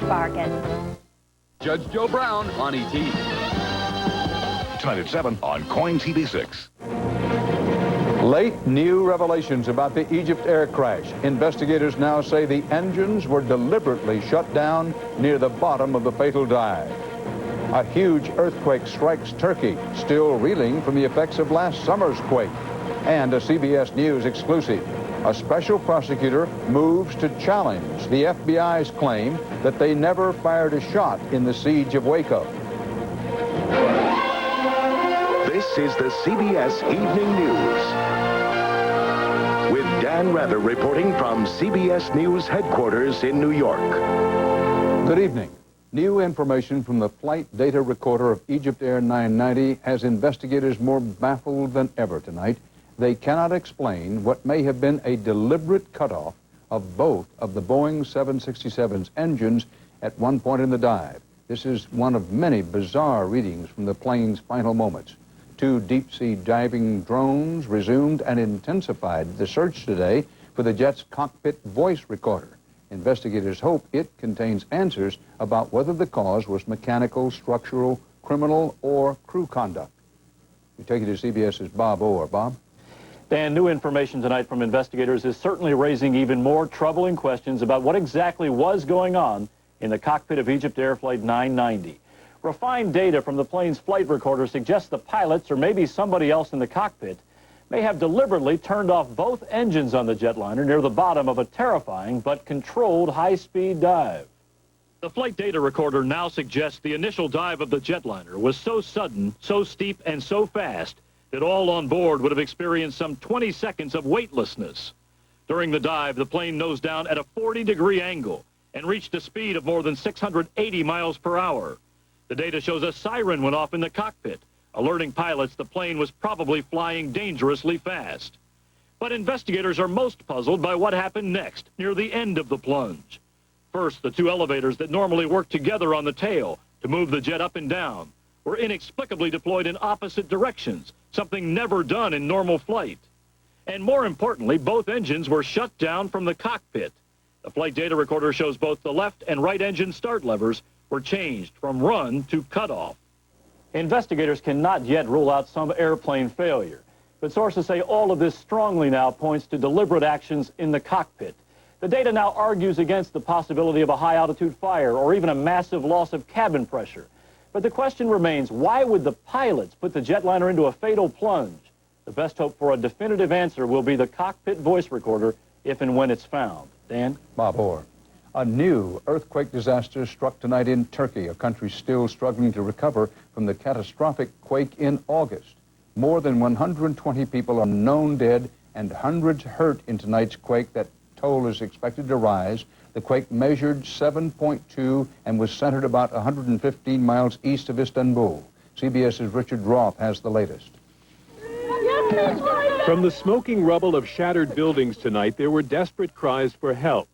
bargain. Judge Joe Brown on ET. Tonight at 7 on Coin TV6. Late new revelations about the Egypt air crash. Investigators now say the engines were deliberately shut down near the bottom of the fatal dive. A huge earthquake strikes Turkey, still reeling from the effects of last summer's quake. And a CBS News exclusive. A special prosecutor moves to challenge the FBI's claim that they never fired a shot in the siege of Waco. This is the CBS Evening News. With Dan Rather reporting from CBS News headquarters in New York. Good evening. New information from the flight data recorder of Egypt Air 990 has investigators more baffled than ever tonight. They cannot explain what may have been a deliberate cutoff of both of the Boeing 767's engines at one point in the dive. This is one of many bizarre readings from the plane's final moments. 2 deep-sea diving drones resumed and intensified the search today for the jet's cockpit voice recorder. Investigators hope it contains answers about whether the cause was mechanical, structural, criminal, or crew conduct. We take you to CBS's Bob Orr. Bob? Dan, new information tonight from investigators is certainly raising even more troubling questions about what exactly was going on in the cockpit of Egypt Air Flight 990. Refined data from the plane's flight recorder suggests the pilots, or maybe somebody else in the cockpit, may have deliberately turned off both engines on the jetliner near the bottom of a terrifying but controlled high-speed dive. The flight data recorder now suggests the initial dive of the jetliner was so sudden, so steep, and so fast that all on board would have experienced some 20 seconds of weightlessness. During the dive, the plane nosed down at a 40-degree angle and reached a speed of more than 680 miles per hour. The data shows a siren went off in the cockpit, alerting pilots the plane was probably flying dangerously fast. But investigators are most puzzled by what happened next, near the end of the plunge. First, the 2 elevators that normally work together on the tail to move the jet up and down were inexplicably deployed in opposite directions, something never done in normal flight. And more importantly, both engines were shut down from the cockpit. The flight data recorder shows both the left and right engine start levers were changed from run to cutoff. Investigators cannot yet rule out some airplane failure, but sources say all of this strongly now points to deliberate actions in the cockpit. The data now argues against the possibility of a high-altitude fire or even a massive loss of cabin pressure. But the question remains, why would the pilots put the jetliner into a fatal plunge? The best hope for a definitive answer will be the cockpit voice recorder if and when it's found. Dan? Bob Orr. A new earthquake disaster struck tonight in Turkey, a country still struggling to recover from the catastrophic quake in August. More than 120 people are known dead and hundreds hurt in tonight's quake. That toll is expected to rise. The quake measured 7.2 and was centered about 115 miles east of Istanbul. CBS's Richard Roth has the latest. From the smoking rubble of shattered buildings tonight, there were desperate cries for help.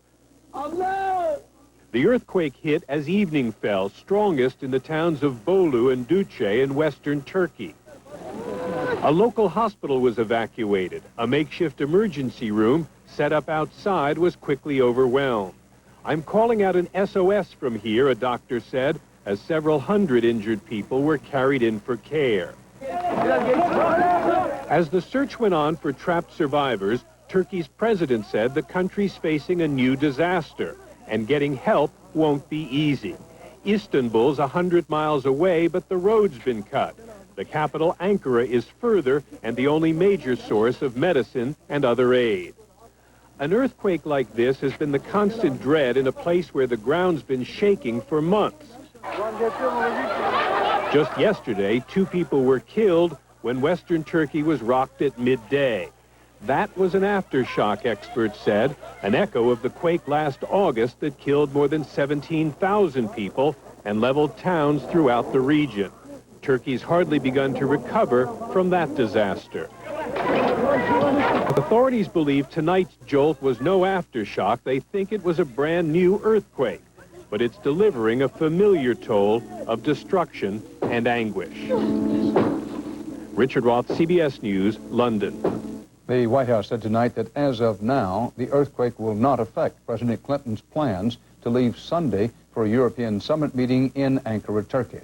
The earthquake hit as evening fell, strongest in the towns of Bolu and Duce in western Turkey. A local hospital was evacuated. A makeshift emergency room set up outside was quickly overwhelmed. I'm calling out an SOS from here, a doctor said, as several hundred injured people were carried in for care. As the search went on for trapped survivors, Turkey's president said the country's facing a new disaster, and getting help won't be easy. Istanbul's 100 miles away, but the road's been cut. The capital, Ankara, is further and the only major source of medicine and other aid. An earthquake like this has been the constant dread in a place where the ground's been shaking for months. Just yesterday, 2 people were killed when western Turkey was rocked at midday. That was an aftershock, experts said, an echo of the quake last August that killed more than 17,000 people and leveled towns throughout the region. Turkey's hardly begun to recover from that disaster. Authorities believe tonight's jolt was no aftershock. They think it was a brand new earthquake, but it's delivering a familiar toll of destruction and anguish. Richard Roth, CBS News, London. The White House said tonight that as of now, the earthquake will not affect President Clinton's plans to leave Sunday for for a European summit meeting in Ankara, Turkey.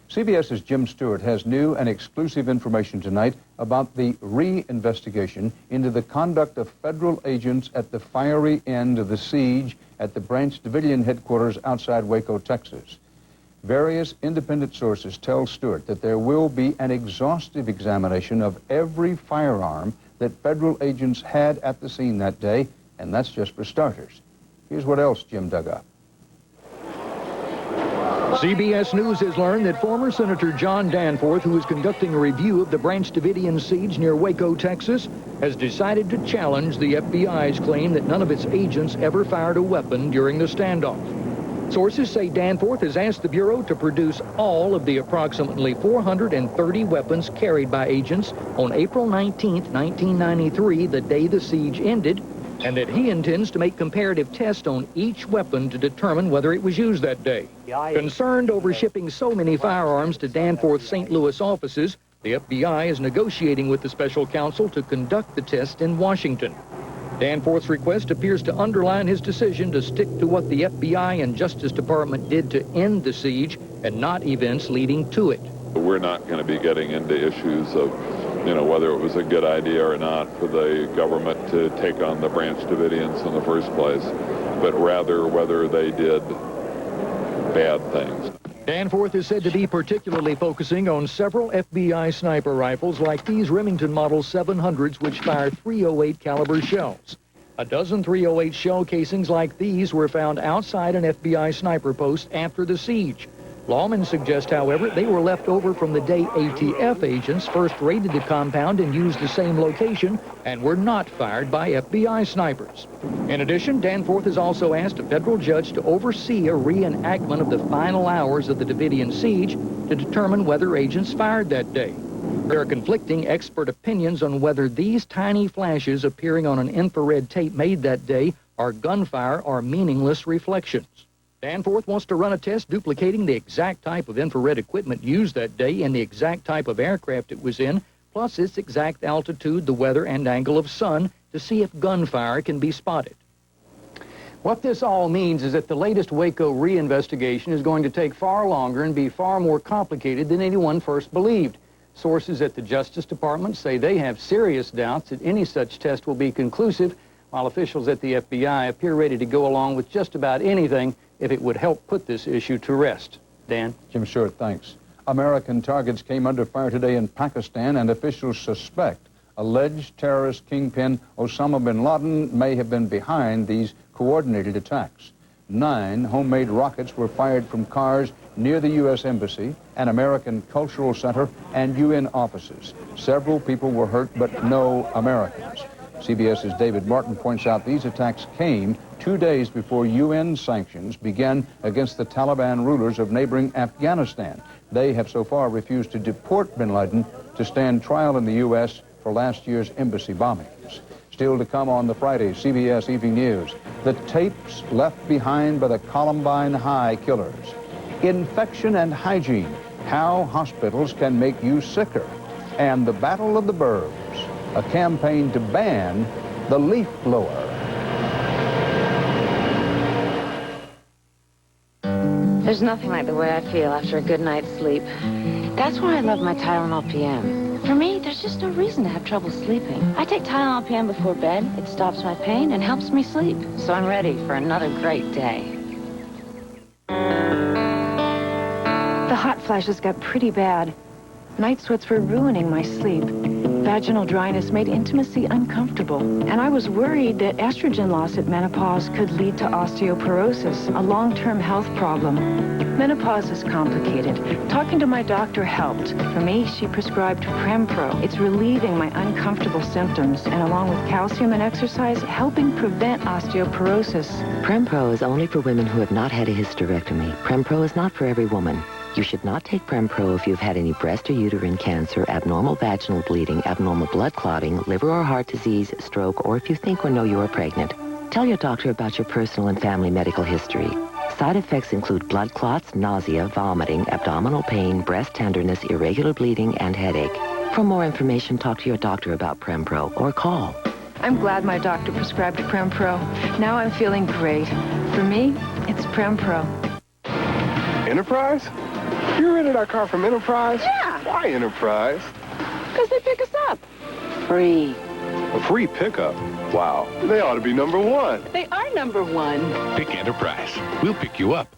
CBS's Jim Stewart has new and exclusive information tonight about the re-investigation into the conduct of federal agents at the fiery end of the siege at the Branch Davidian headquarters outside Waco, Texas. Various independent sources tell Stewart that there will be an exhaustive examination of every firearm that federal agents had at the scene that day, and that's just for starters. Here's what else Jim dug up. CBS News has learned that former Senator John Danforth, who is conducting a review of the Branch Davidian siege near Waco, Texas, has decided to challenge the FBI's claim that none of its agents ever fired a weapon during the standoff. Sources say Danforth has asked the Bureau to produce all of the approximately 430 weapons carried by agents on April 19, 1993, the day the siege ended, and that he intends to make comparative tests on each weapon to determine whether it was used that day. Concerned over shipping so many firearms to Danforth's St. Louis offices, the FBI is negotiating with the special counsel to conduct the test in Washington. Danforth's request appears to underline his decision to stick to what the FBI and Justice Department did to end the siege and not events leading to it. We're not going to be getting into issues of whether it was a good idea or not for the government to take on the Branch Davidians in the first place, but rather whether they did bad things. Danforth is said to be particularly focusing on several FBI sniper rifles like these Remington Model 700s, which fire .308 caliber shells. A dozen .308 shell casings like these were found outside an FBI sniper post after the siege. Lawmen suggest, however, they were left over from the day ATF agents first raided the compound and used the same location and were not fired by FBI snipers. In addition, Danforth has also asked a federal judge to oversee a reenactment of the final hours of the Davidian siege to determine whether agents fired that day. There are conflicting expert opinions on whether these tiny flashes appearing on an infrared tape made that day are gunfire or meaningless reflections. Danforth wants to run a test duplicating the exact type of infrared equipment used that day and the exact type of aircraft it was in, plus its exact altitude, the weather, and angle of sun to see if gunfire can be spotted. What this all means is that the latest Waco reinvestigation is going to take far longer and be far more complicated than anyone first believed. Sources at the Justice Department say they have serious doubts that any such test will be conclusive, while officials at the FBI appear ready to go along with just about anything if it would help put this issue to rest. Dan? Jim Stewart, thanks. American targets came under fire today in Pakistan, and officials suspect alleged terrorist kingpin Osama bin Laden may have been behind these coordinated attacks. 9 homemade rockets were fired from cars near the U.S. Embassy, an American cultural center, and UN offices. Several people were hurt, but no Americans. CBS's David Martin points out these attacks came 2 days before UN sanctions began against the Taliban rulers of neighboring Afghanistan. They have so far refused to deport bin Laden to stand trial in the U.S. for last year's embassy bombings. Still to come on the Friday CBS Evening News, the tapes left behind by the Columbine High killers. Infection and hygiene, how hospitals can make you sicker. And the Battle of the Burbs, a campaign to ban the leaf blower. There's nothing like the way I feel after a good night's sleep. That's why I love my Tylenol PM. For me, there's just no reason to have trouble sleeping. I take Tylenol PM before bed. It stops my pain and helps me sleep. So I'm ready for another great day. The hot flashes got pretty bad. Night sweats were ruining my sleep. Vaginal dryness made intimacy uncomfortable, and I was worried that estrogen loss at menopause could lead to osteoporosis, a long-term health problem. Menopause is complicated. Talking to my doctor helped. For me, she prescribed Prempro. It's relieving my uncomfortable symptoms, and along with calcium and exercise, helping prevent osteoporosis. Prempro is only for women who have not had a hysterectomy. Prempro is not for every woman. You should not take Prempro if you've had any breast or uterine cancer, abnormal vaginal bleeding, abnormal blood clotting, liver or heart disease, stroke, or if you think or know you are pregnant. Tell your doctor about your personal and family medical history. Side effects include blood clots, nausea, vomiting, abdominal pain, breast tenderness, irregular bleeding, and headache. For more information, talk to your doctor about Prempro or call. I'm glad my doctor prescribed Prempro. Now I'm feeling great. For me, It's Prempro. Enterprise? You rented our car from Enterprise? Yeah. Why Enterprise? Because they pick us up. Free. A free pickup? Wow. They ought to be number one. They are number one. Pick Enterprise. We'll pick you up.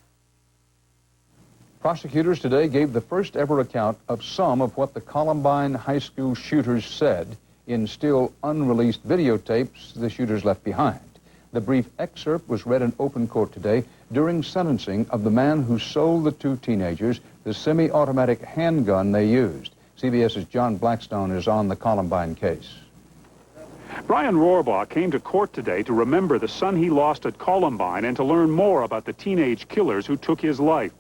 Prosecutors today gave the first ever account of some of what the Columbine High School shooters said in still unreleased videotapes the shooters left behind. The brief excerpt was read in open court today during sentencing of the man who sold the two teenagers the semi-automatic handgun they used. CBS's John Blackstone is on the Columbine case. Brian Rohrbaugh came to court today to remember the son he lost at Columbine and to learn more about the teenage killers who took his life.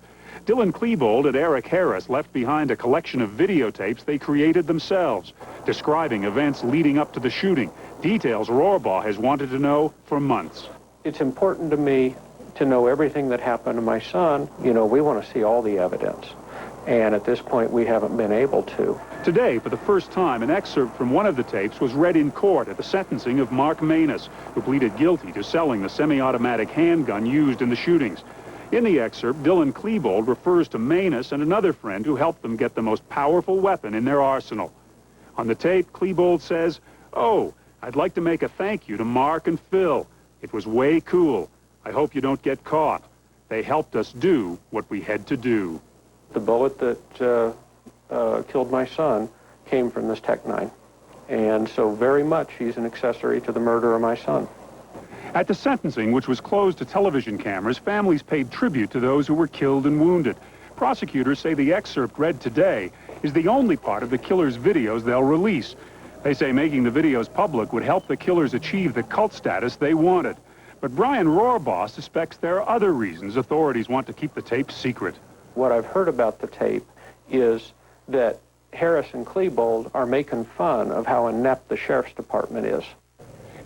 Dylan Klebold and Eric Harris left behind a collection of videotapes they created themselves, describing events leading up to the shooting, details Rohrbaugh has wanted to know for months. It's important to me to know everything that happened to my son. You know, we want to see all the evidence. And at this point, we haven't been able to. Today, for the first time, an excerpt from one of the tapes was read in court at the sentencing of Mark Manus, who pleaded guilty to selling the semi-automatic handgun used in the shootings. In the excerpt, Dylan Klebold refers to Manus and another friend who helped them get the most powerful weapon in their arsenal. On the tape, Klebold says, "Oh, I'd like to make a thank you to Mark and Phil. It was way cool. I hope you don't get caught. They helped us do what we had to do." The bullet that killed my son came from this Tech-9. And so very much he's an accessory to the murder of my son. At the sentencing, which was closed to television cameras, families paid tribute to those who were killed and wounded. Prosecutors say the excerpt read today is the only part of the killers' videos they'll release. They say making the videos public would help the killers achieve the cult status they wanted. But Brian Rohrbaugh suspects there are other reasons authorities want to keep the tape secret. What I've heard about the tape is that Harris and Klebold are making fun of how inept the sheriff's department is.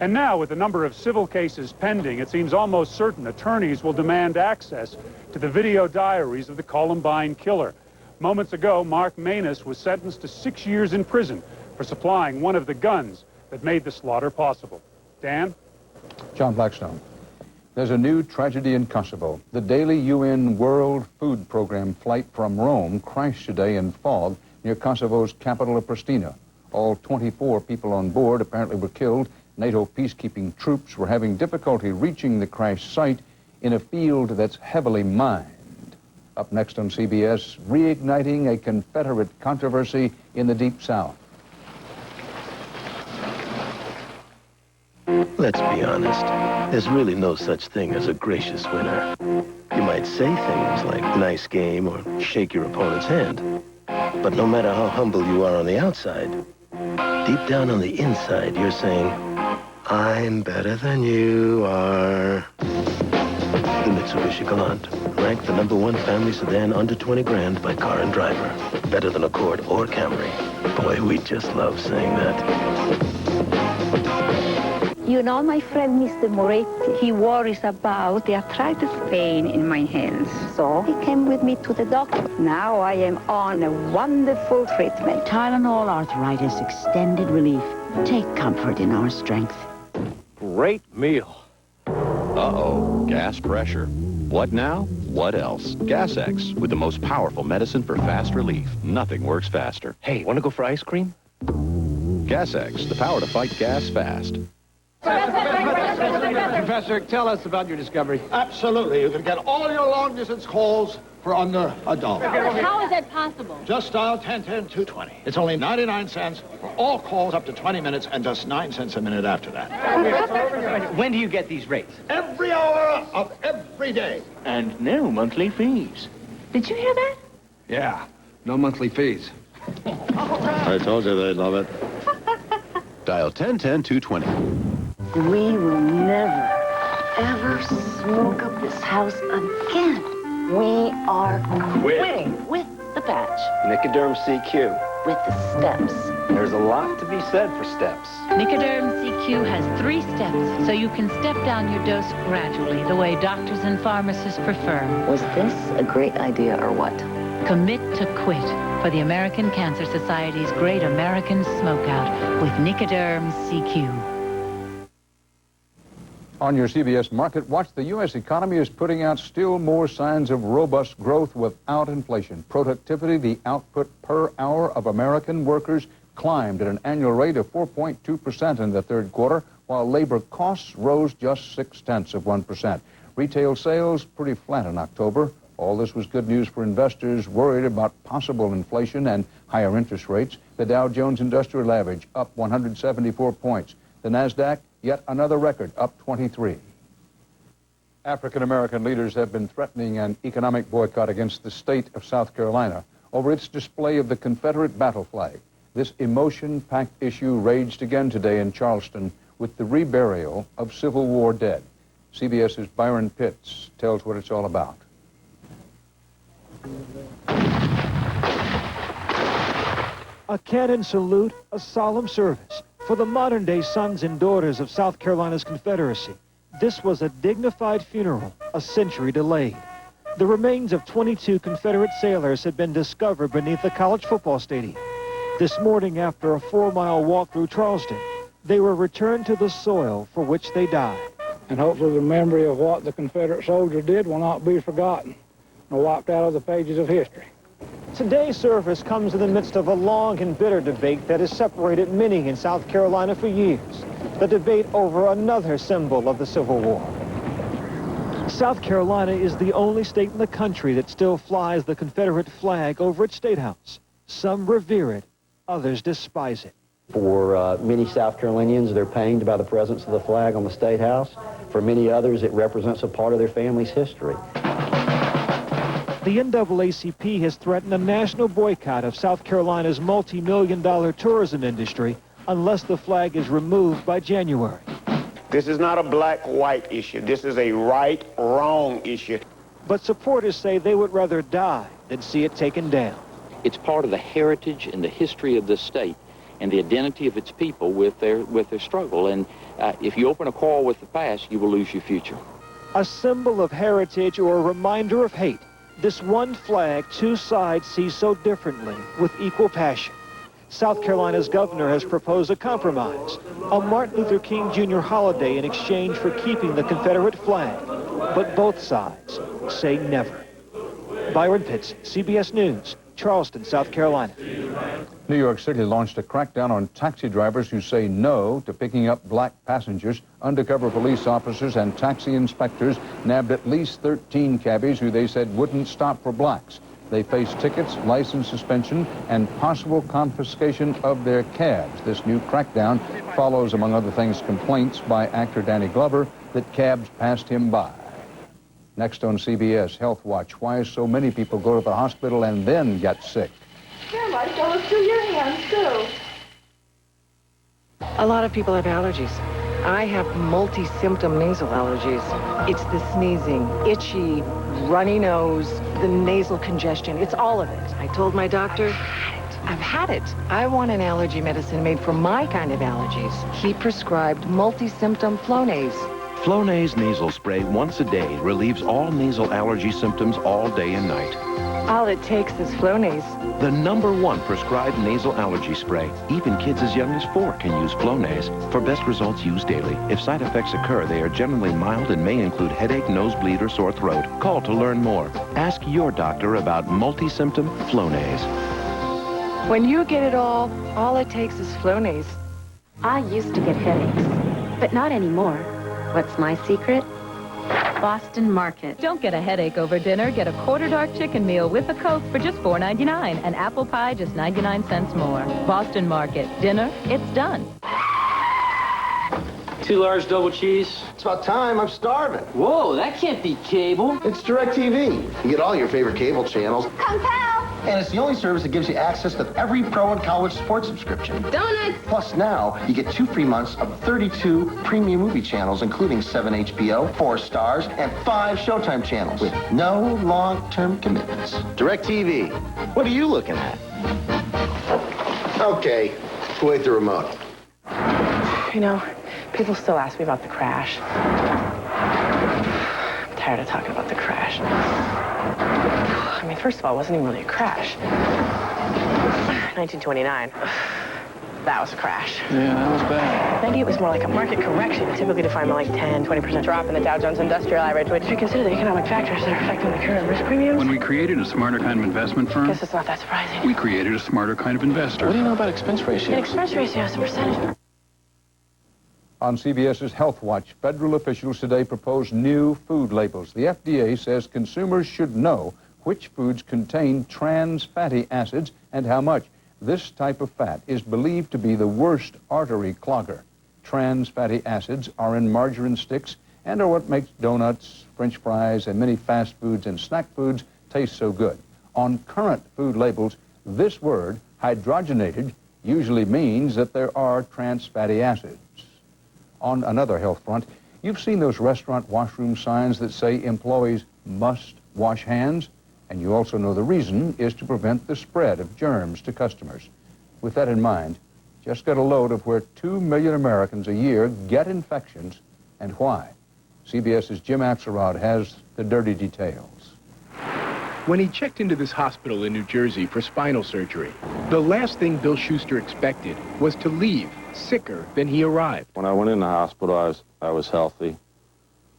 And now, with a number of civil cases pending, it seems almost certain attorneys will demand access to the video diaries of the Columbine killer. Moments ago, Mark Manus was sentenced to 6 years in prison for supplying one of the guns that made the slaughter possible. Dan? John Blackstone. There's a new tragedy in Kosovo. The daily UN World Food Program flight from Rome crashed today in fog near Kosovo's capital of Pristina. All 24 people on board apparently were killed. NATO peacekeeping troops were having difficulty reaching the crash site in a field that's heavily mined. Up next on CBS, reigniting a Confederate controversy in the Deep South. Let's be honest. There's really no such thing as a gracious winner. You might say things like nice game or shake your opponent's hand. But no matter how humble you are on the outside, deep down on the inside, you're saying, I'm better than you are. The Mitsubishi Galant, ranked the #1 family sedan under 20 grand by Car and Driver. Better than Accord or Camry. Boy, we just love saying that. You know my friend Mr. Moretti, he worries about the arthritis pain in my hands. So he came with me to the doctor. Now I am on a wonderful treatment. Tylenol Arthritis Extended Relief. Take comfort in our strength. Great meal. Uh-oh, gas pressure. What now? What else? Gas X, with the most powerful medicine for fast relief. Nothing works faster. Hey, want to go for ice cream? Gas X, the power to fight gas fast. Professor, tell us about your discovery. Absolutely. You can get all your long-distance calls for under $1. How is that possible? Just dial 1010-220. It's only 99 cents for all calls up to 20 minutes and just 9 cents a minute after that. When do you get these rates? Every hour of every day. And no monthly fees. Did you hear that? Yeah, no monthly fees. I told you they'd love it. Dial 1010-220. We will never, ever smoke up this house again. We are quitting with the patch. Nicoderm CQ. With the steps. There's a lot to be said for steps. Nicoderm CQ has 3 steps, so you can step down your dose gradually, the way doctors and pharmacists prefer. Was this a great idea or what? Commit to quit for the American Cancer Society's Great American Smokeout with Nicoderm CQ. On your CBS Market Watch, the U.S. economy is putting out still more signs of robust growth without inflation. Productivity, the output per hour of American workers, climbed at an annual rate of 4.2% in the third quarter, while labor costs rose just 0.6%. Retail sales pretty flat in October. All this was good news for investors worried about possible inflation and higher interest rates. The Dow Jones Industrial Average up 174 points. The NASDAQ, yet another record, up 23. African-American leaders have been threatening an economic boycott against the state of South Carolina over its display of the Confederate battle flag. This emotion-packed issue raged again today in Charleston with the reburial of Civil War dead. CBS's Byron Pitts tells what it's all about. A cannon salute, a solemn service for the modern-day sons and daughters of South Carolina's Confederacy. This was a dignified funeral, a century delayed. The remains of 22 Confederate sailors had been discovered beneath the college football stadium. This morning, after a 4-mile walk through Charleston, they were returned to the soil for which they died. And hopefully the memory of what the Confederate soldiers did will not be forgotten or wiped out of the pages of history. Today's service comes in the midst of a long and bitter debate that has separated many in South Carolina for years. The debate over another symbol of the Civil War. South Carolina is the only state in the country that still flies the Confederate flag over its state house. Some revere it, others despise it. For many South Carolinians, they're pained by the presence of the flag on the State House. For many others, it represents a part of their family's history. The NAACP has threatened a national boycott of South Carolina's multi-million-dollar tourism industry unless the flag is removed by January. This is not a black-white issue. This is a right-wrong issue. But supporters say they would rather die than see it taken down. It's part of the heritage and the history of this state and the identity of its people with their struggle. And if you open a quarrel with the past, you will lose your future. A symbol of heritage or a reminder of hate. This one flag, two sides see so differently with equal passion. South Carolina's governor has proposed a compromise, a Martin Luther King Jr. holiday in exchange for keeping the Confederate flag. But both sides say never. Byron Pitts, CBS News, Charleston, South Carolina. New York City launched a crackdown on taxi drivers who say no to picking up black passengers. Undercover police officers and taxi inspectors nabbed at least 13 cabbies who they said wouldn't stop for blacks. They face tickets, license suspension, and possible confiscation of their cabs. This new crackdown follows, among other things, complaints by actor Danny Glover that cabs passed him by. Next on CBS Health Watch, why so many people go to the hospital and then get sick. Your light goes through your hands, too. A lot of people have allergies. I have multi-symptom nasal allergies. It's the sneezing, itchy, runny nose, the nasal congestion. It's all of it. I told my doctor, I've had it. I want an allergy medicine made for my kind of allergies. He prescribed multi-symptom Flonase. Flonase nasal spray once a day relieves all nasal allergy symptoms all day and night. All it takes is Flonase. The #1 prescribed nasal allergy spray. Even kids as young as 4 can use Flonase. For best results, use daily. If side effects occur, they are generally mild and may include headache, nosebleed, or sore throat. Call to learn more. Ask your doctor about multi-symptom Flonase. When you get it all it takes is Flonase. I used to get headaches, but not anymore. What's my secret? Boston Market. Don't get a headache over dinner. Get a quarter dark chicken meal with a Coke for just $4.99 and apple pie just 99 cents more. Boston Market. Dinner, it's done. 2 large double cheese. It's about time. I'm starving. Whoa, that can't be cable. It's DirecTV. You get all your favorite cable channels. Kung Pao. And it's the only service that gives you access to every pro and college sports subscription. Donuts. Plus now, you get 2 free months of 32 premium movie channels, including 7 HBO, 4 Stars, and 5 Showtime channels with no long-term commitments. DirecTV. What are you looking at? Okay, wait the remote. You know, people still ask me about the crash. I'm tired of talking about the crash. I mean, first of all, it wasn't even really a crash. 1929. That was a crash. Yeah, that was bad. Maybe it was more like a market correction, typically defined by like 10-20% drop in the Dow Jones Industrial Average, which if you consider the economic factors that are affecting the current risk premiums. When we created a smarter kind of investment firm, I guess it's not that surprising. we created a smarter kind of investor. What do you know about expense An ratios? expense ratio is a percentage. On CBS's Health Watch, federal officials today propose new food labels. The FDA says consumers should know which foods contain trans fatty acids and how much. This type of fat is believed to be the worst artery clogger. Trans fatty acids are in margarine sticks and are what makes donuts, French fries, and many fast foods and snack foods taste so good. On current food labels, this word, hydrogenated, usually means that there are trans fatty acids. On another health front, you've seen those restaurant washroom signs that say employees must wash hands, and you also know the reason is to prevent the spread of germs to customers. With that in mind, just get a load of where 2 million Americans a year get infections and why. CBS's Jim Axelrod has the dirty details. When he checked into this hospital in New Jersey for spinal surgery, the last thing Bill Schuster expected was to leave sicker than he arrived. When I went in the hospital, I was healthy.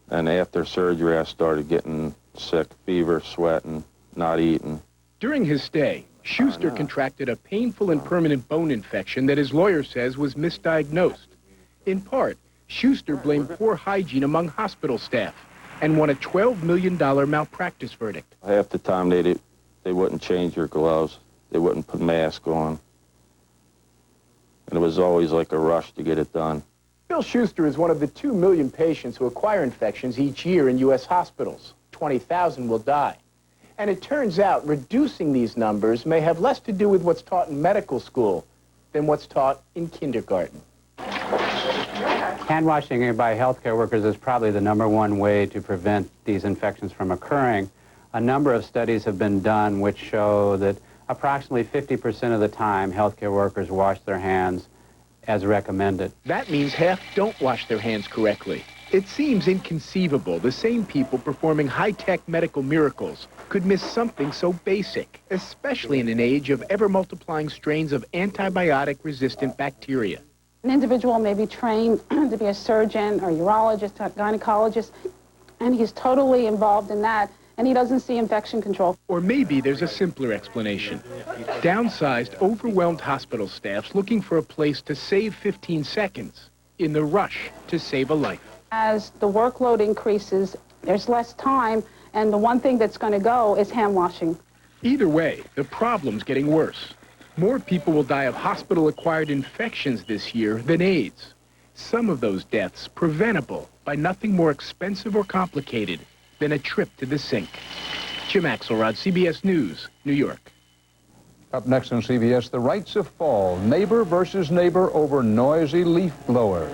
And after surgery, I started getting sick, fever, sweating, not eating. During his stay, Schuster contracted a painful and permanent bone infection that his lawyer says was misdiagnosed. In part, Schuster blamed poor hygiene among hospital staff and won a $12 million malpractice verdict. Half the time, they wouldn't change your gloves. They wouldn't put mask on. And it was always like a rush to get it done. Bill Schuster is one of the 2 million patients who acquire infections each year in U.S. hospitals. 20,000 will die. And it turns out reducing these numbers may have less to do with what's taught in medical school than what's taught in kindergarten. Hand washing by healthcare workers is probably the #1 way to prevent these infections from occurring. A number of studies have been done which show that approximately 50% of the time healthcare workers wash their hands as recommended. That means half don't wash their hands correctly. It seems inconceivable the same people performing high-tech medical miracles could miss something so basic, especially in an age of ever-multiplying strains of antibiotic-resistant bacteria. An individual may be trained to be a surgeon or urologist or gynecologist, and he's totally involved in that, and he doesn't see infection control. Or maybe there's a simpler explanation. Downsized, overwhelmed hospital staffs looking for a place to save 15 seconds in the rush to save a life. As the workload increases, there's less time, and the one thing that's going to go is hand washing. Either way, the problem's getting worse. More people will die of hospital-acquired infections this year than AIDS. Some of those deaths preventable by nothing more expensive or complicated than a trip to the sink. Jim Axelrod, CBS News, New York. Up next on CBS, the rights of fall, neighbor versus neighbor over noisy leaf blowers.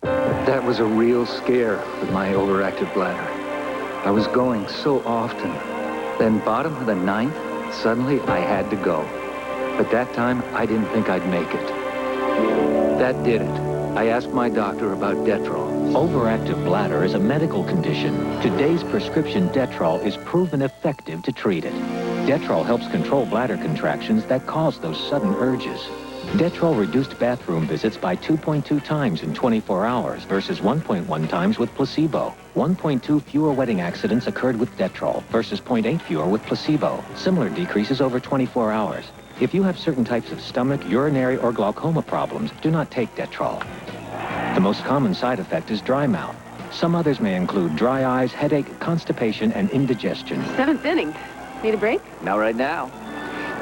That was a real scare with my overactive bladder. I was going so often. Then bottom of the 9th, suddenly I had to go. But that time, I didn't think I'd make it. That did it. I asked my doctor about Detrol. Overactive bladder is a medical condition. Today's prescription Detrol is proven effective to treat it. Detrol helps control bladder contractions that cause those sudden urges. Detrol reduced bathroom visits by 2.2 times in 24 hours versus 1.1 times with placebo. 1.2 fewer wedding accidents occurred with Detrol versus 0.8 fewer with placebo. Similar decreases over 24 hours. If you have certain types of stomach, urinary, or glaucoma problems, do not take Detrol. The most common side effect is dry mouth. Some others may include dry eyes, headache, constipation, and indigestion. 7th inning. Need a break? Not right now.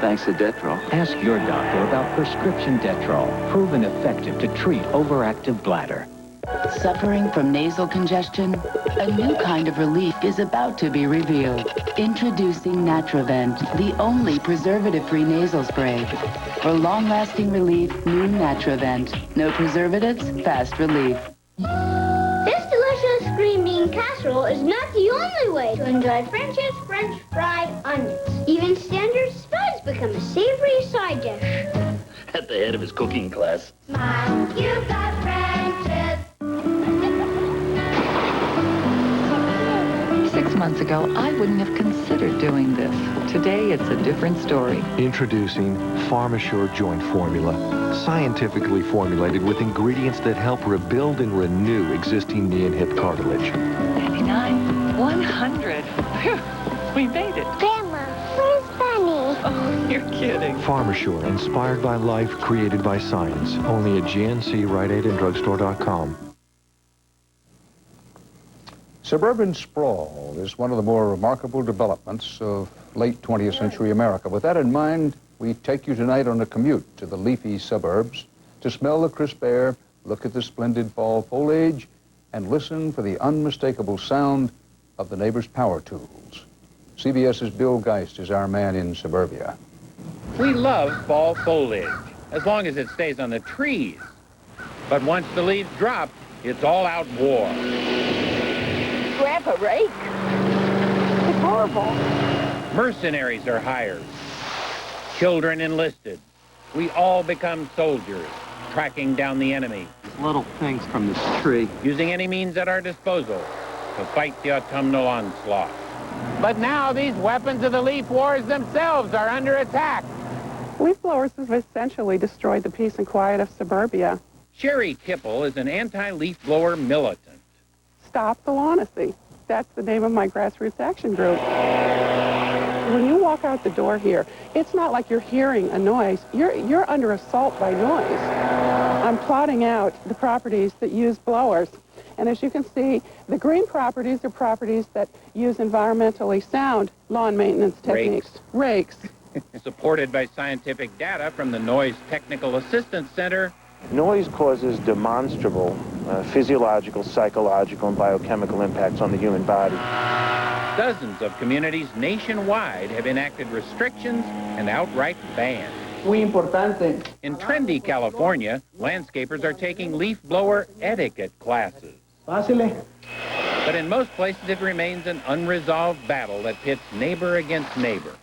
Thanks to Detrol. Ask your doctor about prescription Detrol, proven effective to treat overactive bladder. Suffering from nasal congestion? A new kind of relief is about to be revealed. Introducing Natravent, the only preservative-free nasal spray. For long-lasting relief, new Natravent. No preservatives, fast relief. This delicious green bean casserole is not the only way to enjoy French's French fried onions. Even standard spuds become a savory side dish. At the head of his cooking class. Smile, you've got French's. 6 months ago, I wouldn't have considered doing this. Today, it's a different story. Introducing PharmaSure Joint Formula, scientifically formulated with ingredients that help rebuild and renew existing knee and hip cartilage. 99, 100. Phew, we made it. Grandma, where's Bunny? Oh, you're kidding. PharmaSure, inspired by life, created by science. Only at GNC, Rite Aid, and drugstore.com. Suburban sprawl is one of the more remarkable developments of late 20th century America. With that in mind, we take you tonight on a commute to the leafy suburbs to smell the crisp air, look at the splendid fall foliage, and listen for the unmistakable sound of the neighbors' power tools. CBS's Bill Geist is our man in suburbia. We love fall foliage, as long as it stays on the trees. But once the leaves drop, it's all out war. Grab a rake. It's horrible. Mercenaries are hired. Children enlisted. We all become soldiers, tracking down the enemy. Little things from this tree. Using any means at our disposal to fight the autumnal onslaught. But now these weapons of the leaf wars themselves are under attack. Leaf blowers have essentially destroyed the peace and quiet of suburbia. Sherry Kipple is an anti-leaf blower militant. Stop the lunacy. That's the name of my grassroots action group. When you walk out the door here, it's not like you're hearing a noise. You're under assault by noise. I'm plotting out the properties that use blowers. And as you can see, the green properties are properties that use environmentally sound lawn maintenance techniques. Rakes. Supported by scientific data from the Noise Technical Assistance Center. Noise causes demonstrable physiological, psychological, and biochemical impacts on the human body. Dozens of communities nationwide have enacted restrictions and outright bans. Muy importante. In trendy California, landscapers are taking leaf blower etiquette classes. Pásele. But in most places, it remains an unresolved battle that pits neighbor against neighbor.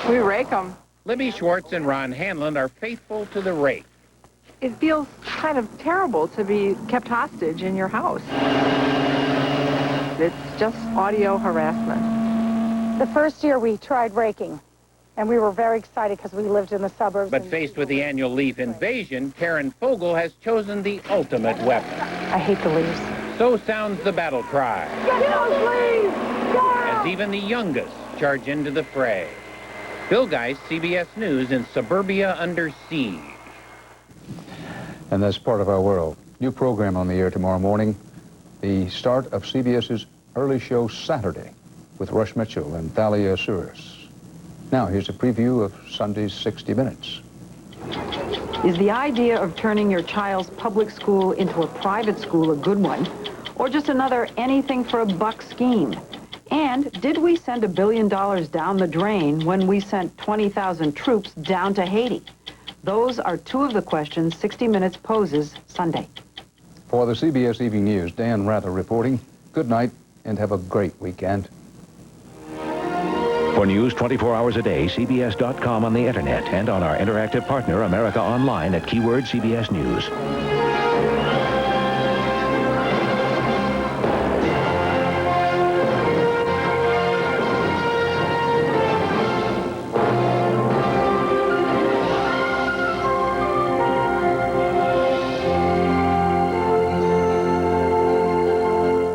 We rake them. Libby Schwartz and Ron Hanlon are faithful to the rake. It feels kind of terrible to be kept hostage in your house. It's just audio harassment. The first year we tried raking, and we were very excited because we lived in the suburbs. But faced with the annual leaf invasion, Karen Fogel has chosen the ultimate weapon. I hate the leaves. So sounds the battle cry. Get those leaves! As even the youngest charge into the fray. Bill Geist, CBS News, in suburbia under siege. And that's part of our world. New program on the air tomorrow morning. The start of CBS's early show Saturday with Rush Mitchell and Thalia Suris. Now, here's a preview of Sunday's 60 Minutes. Is the idea of turning your child's public school into a private school a good one, or just another anything for a buck scheme? And did we send $1 billion down the drain when we sent 20,000 troops down to Haiti? Those are two of the questions 60 Minutes poses Sunday. For the CBS Evening News, Dan Rather reporting. Good night and have a great weekend. For news 24 hours a day, CBS.com on the internet and on our interactive partner, America Online, at keyword CBS News.